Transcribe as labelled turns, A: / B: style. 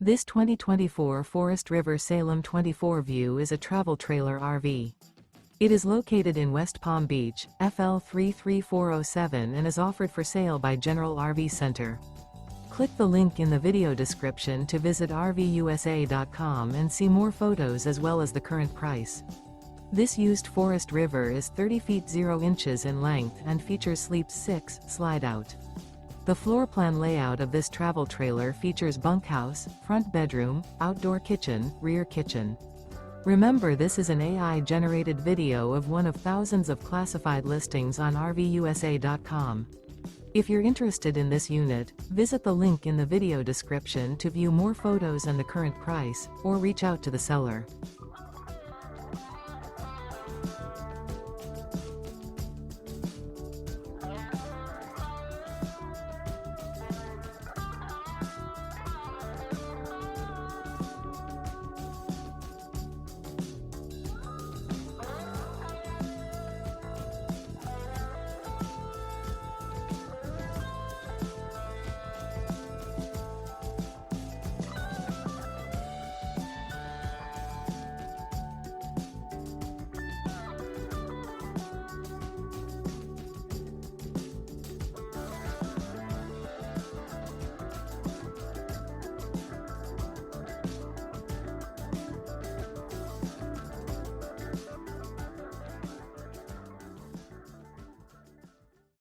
A: This 2024 Forest River Salem 24 View is a travel trailer RV. It is located in West Palm Beach, FL 33407 and is offered for sale by General RV Center. Click the link in the video description to visit RVUSA.com and see more photos as well as the current price. This used Forest River is 30 feet 0 inches in length and features Sleep 6 Slideout. The floor plan layout of this travel trailer features bunkhouse, front bedroom, outdoor kitchen, rear kitchen. Remember, this is an AI-generated video of one of thousands of classified listings on RVUSA.com. If you're interested in this unit, visit the link in the video description to view more photos and the current price, or reach out to the seller.